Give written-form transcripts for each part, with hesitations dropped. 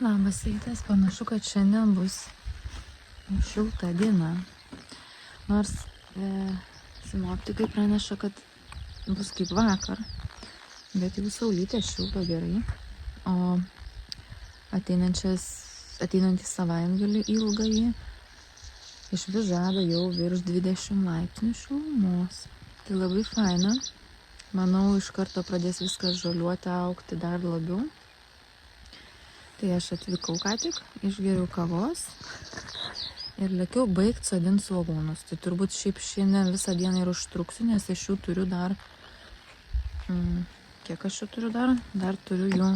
Labas rytas, panašu, kad šiandien bus šilta diena. Nors sinoptikai praneša, kad bus kaip vakar, bet jau saulytė šilto gerai. O ateinantį savaitgalį ilgąjį iš vis žada jau virš 20 laipsnių šilumos. Tai labai faina. Manau, iš karto pradės viskas žaliuoti, augti dar labiau. Tai aš atvykau ką tik, išgeriau kavos ir lėkiau baigti sodinti svogūnus. Tai turbūt šiaip šiandien visą dieną ir užtruksiu, nes aš jų turiu dar... Kiek aš jų turiu dar? Dar turiu jų...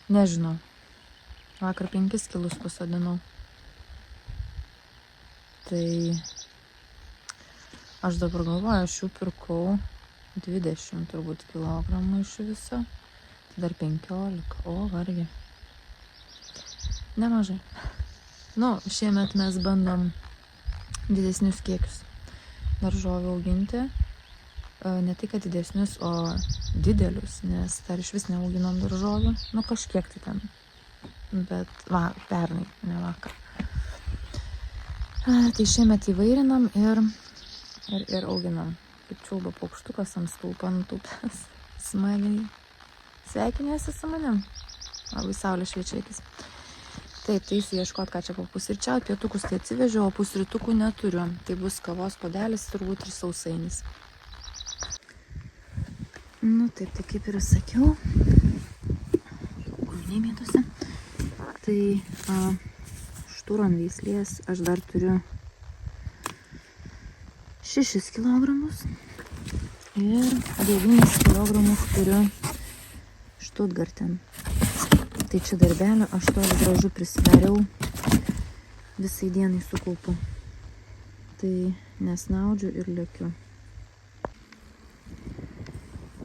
Nežinau. Vakar 5 kilus pasodinau. Tai... Aš dabar galvoju, aš jų pirkau 20 turbūt kilogramų iš viso. Dar 15, o vargiai. Nemažai. Šiemet mes bandom didesnius kiekius daržovių auginti. Ne tai, kad didesnius, o didelius, nes dar iš vis neauginom daržovių. Kažkiek tai ten. Bet pernai, ne vakar. Tai šiemet įvairinam ir auginam. Kaip čiulba paukštukas ant stulpo nutūpęs. Smagiai. Sveikinėsi su manim. Labai saulė šviečia akis. Taip, tai eisiu ieškoti, ką čia papusryčiauti. Pietukus tai atsivežiau, o pusrytukų neturiu. Tai bus kavos puodelis, turbūt ir sausainis. Taip, tai kaip ir sakiau. Kūriniai mėtosi. Tai šturon veislės aš dar turiu 6 kilogramus. Ir 9 kilogramus turiu Štutgarten. Tai čia darbelio aš to gražu prisidariau, visai dienai sukaupu. Tai nesnaudžiu ir lėkiu.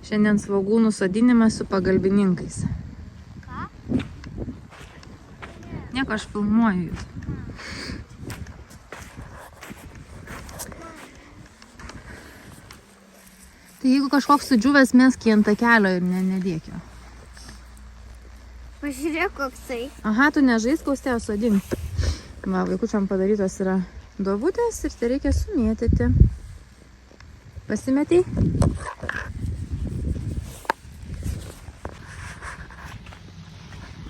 Šiandien svogūnų sodinimas su pagalbininkais. Ką? Nieko, aš filmuoju jūs. Tai jeigu kažkoks sudžiuvęs, mesk jį ant takelio ir nedėk jo. Pažiūrėk, koksai. Aha, tu nežaisk, kaustėjo sodink. Vaikučiam padarytos yra duobutės ir tai reikia sumėtyti. Pasimetei?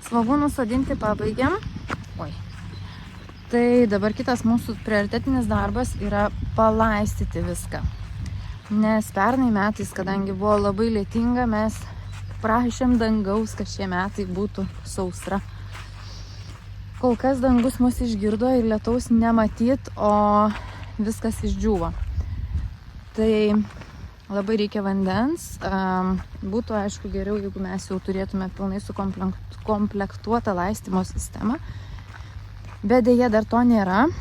Svogūnų sodinti pabaigiam. Tai dabar kitas mūsų prioritetinis darbas yra palaistyti viską. Nes pernai metais, kadangi buvo labai lietinga, mes prašėm dangaus, kad šie metai būtų sausra. Kol kas dangus mus išgirdo ir lietaus nematyt, o viskas išdžiūvo. Tai labai reikia vandens. Būtų, aišku, geriau, jeigu mes jau turėtume pilnai sukomplektuotą laistymo sistemą. Bet deja dar to nėra.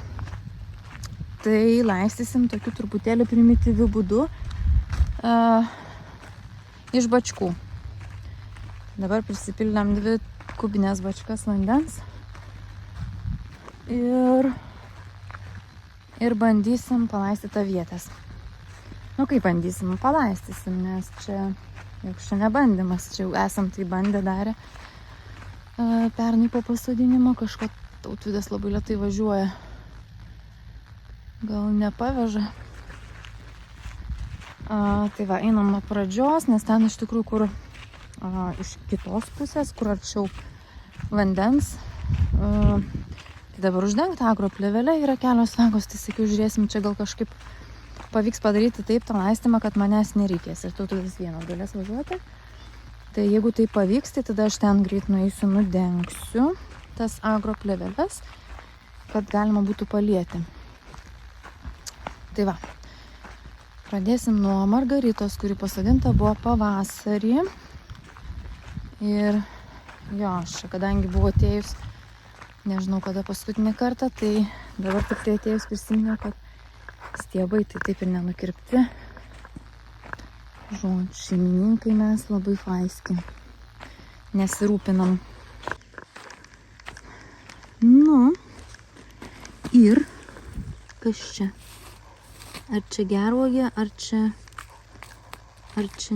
Tai laistysim tokiu truputėlį primityviu būdu iš bačkų. Dabar prisipildėm 2 kubinės bačkas vandens ir bandysim palaistyti avietės. Kaip bandysim? Palaistysim, nes čia nebandymas. Čia jau esam tai bandę darę. Pernai po pasodinimo kažko Tautvydas labai lėtai važiuoja. Gal nepaveža. Tai va, einam nuo pradžios, nes ten iš tikrųjų, kur iš kitos pusės, kur arčiau vandens. Tai dabar uždengta agroplėvelė yra kelios vagos, tai sakiau, žiūrėsim, čia gal kažkaip pavyks padaryti taip tą laistymą, kad manęs nereikės. Ir Tautvydas vienas galės važiuoti. Tai jeigu tai pavyks, tai tada aš ten greit nueisiu, nudengsiu tas agroplėvelės, kad galima būtų palieti. Tai va, pradėsim nuo margaritos, kuri pasodinta buvo pavasarį. Ir jo, kadangi buvo atėjus, nežinau kada paskutinį kartą, tai dabar tik tai atėjus prisiminiau, kad stiebai tai taip ir nenukirpti. Žodžiu, šeimininkai mes labai faiski. Nesirūpinam. Ir kas čia? Ar čia gervuogė, ar čia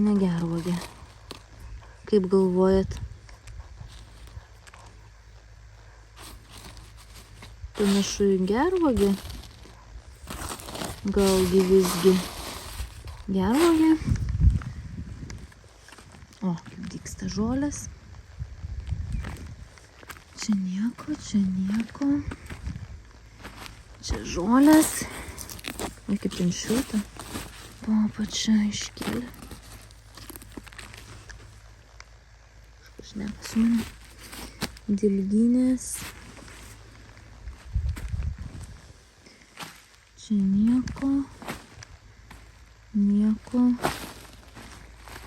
negervuogė? Kaip galvojat? Panašu į gervuogę. Galgi visgi gervuogė. O, kaip dygsta žolės. Čia nieko, čia nieko. Čia žolės. Ir kaip ten šilta. O, pačia iškėlė. Kažkas šneka su manim. Dilgynės. Čia nieko. Nieko.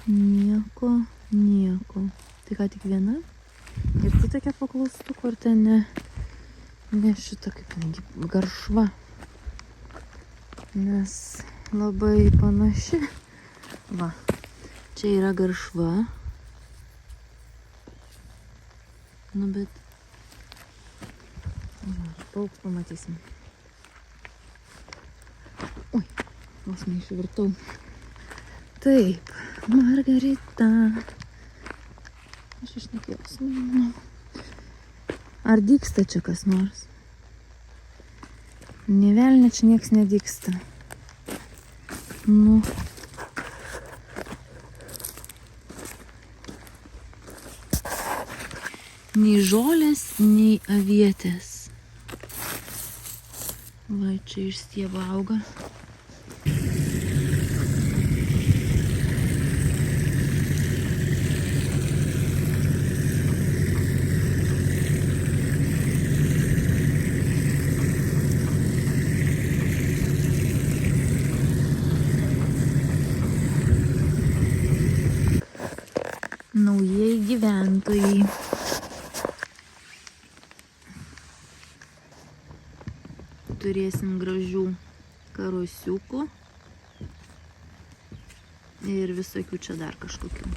Nieko. Nieko. Tai ką tik viena? Ir tai tokia paklaustuko, ar ten ne? Ne šita kaip garšva. Nes labai panaši. Va. Čia yra garšva. Nu, bet... Pauk pamatysim. Oi, vos neišvirtau. Taip, Margarita. Aš išnekėjau su manimi. Ar dygsta čia kas nors? Nė velnė čia nieks nedygsta. Nu. Nei žolės, nei avietės. Va, čia iš stiebo auga. Naujieji gyventojai. Turėsim gražių karosiukų ir visokių čia dar kažkokių.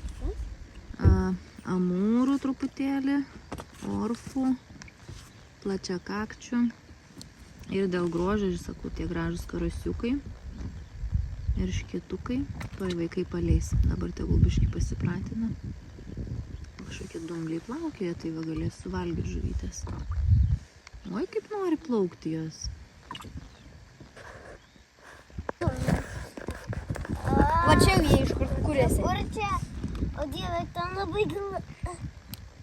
Amūrų truputėlį, orfų, plačiakakčių ir dėl grožio, aš sakau, tie gražus karosiukai ir škietukai. Tuoj vaikai paleis, dabar tegul biškį pasipratina. Kažkokie dumbliai plaukioja, tai va galės suvalgyti žuvytės. Oi, kaip nori plaukti jos. Va čia jie iš kur esi? Kur čia? O Dieve, ten labai gila.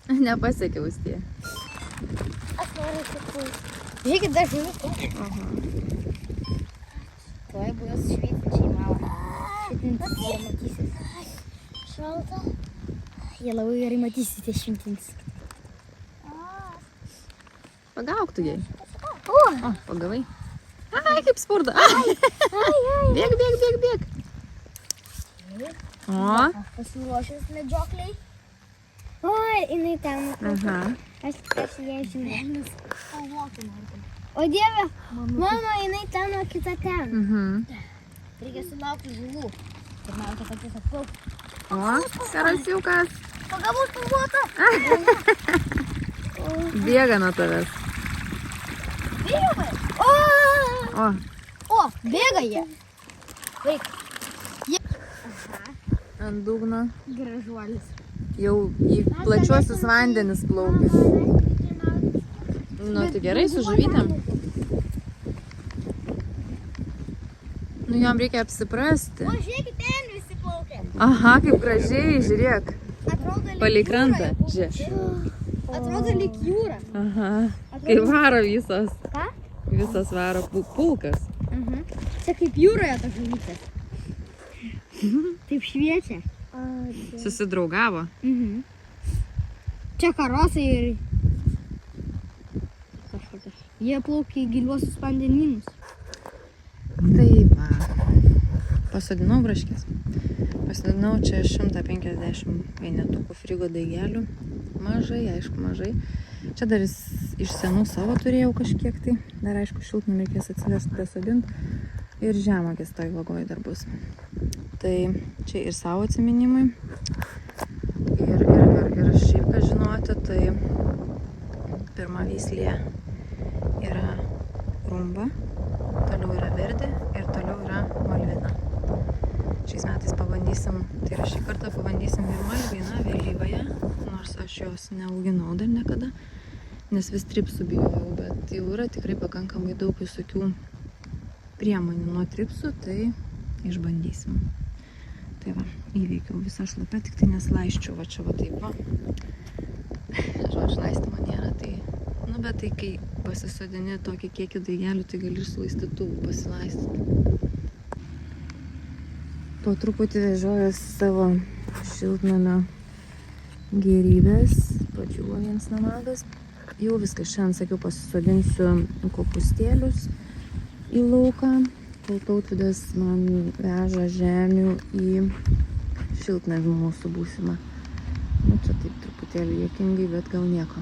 Nepasiekiau tie. Aš noriu šitus. Žiūrėkit, dar žuvis. Aha. Tuoj bus švytinčiai mama. Švytintis jie matysis. Šalta. Jie labai gerai matysis tie švytintis. Pagauk tu jai. O! O, pagavai. Ai, kaip spurda. Bėg, bėg, bėg, bėg. O. Pasiruošęs medžiokliai. Oi, jinai ten. Aha. Aš ją žinau. O Dieve, mama, jinai ten, o kita ten. Mhm. Reikia sulaukti žuvų. Pirmiausia, kad jis atplauktų. O, karasiukas. Pagavau spalvotą. Bėga nuo tavęs. Bėga. O, bėga jie. Vaik. Ant dugno. Gražuolis. Jau į plačiuosius vandenis plaukia. Nu, tai gerai su žuvytėm. Nu, jom reikia apsiprasti. O, žiūrėkit, ten visi plaukia. Aha, kaip gražiai, žiūrėk. Atrodo lyg Palei jūra. krantą, žiūrėk. Atrodo lyg jūra. Aha. Kaip varo visos. Ką? Visos varo pulkas. Čia kaip jūroje ta žuvytė. Taip šviečia. Susidraugavo. Čia karosai ir kažkokie. Jie plaukia į giliuosius vandenynus. Taip, va. Pasodinau braškės. Pasodinau čia 150 vienetukų frigo daigelių. Mažai, aišku, mažai. Čia dar iš senų savo turėjau kažkiek tai. Dar, aišku, šiltnamį reikės atsivežti pasodinti. Ir žemuogės toj vagoj dar bus. Tai čia ir savo atsiminimui. Ir šiaip, ką žinoti, tai pirma veislė yra rumba, toliau yra verdė ir toliau yra malvina. Šiais metais pabandysim, tai yra šį kartą pabandysim ir malviną vėlyvąją, nors aš jos neauginau dar niekada. nes vis tripsų bijojau, bet jau yra tikrai pakankamai daug visokių priemonių nuo tripsų, tai išbandysim. Tai va, įveikiau visą šlapę, tik tai neslaiščiau, va čia va taip va. Žodžiu, laistymo nėra, tai... Nu, bet tai kai pasisodini tokį kiekį daigelių, tai gali ir su laistytuvu pasilaistyti. Po truputį vežiojas savo šiltnamio gėrybės, padžiūvojant namagas. Jau viskas, šiandien sakiau, pasisodinsiu kopūstėlius į lauką, kol Tautvydas man veža žemių į šiltnamį mūsų būsimą. Nu, čia taip truputėlį juokingai, bet gal nieko.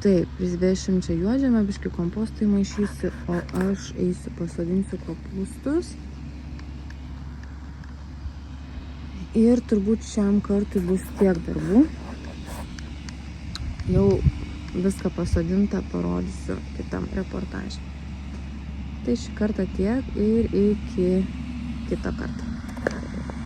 Taip, prisvešim čia juodžemę, biškį kompostui maišysiu, o aš eisiu pasodinsiu kopūstus. Ir turbūt šiam kartui bus tiek darbų. Jau viską pasodinta parodysiu kitam reportažui. Tai šį kartą tiek ir iki kito karto.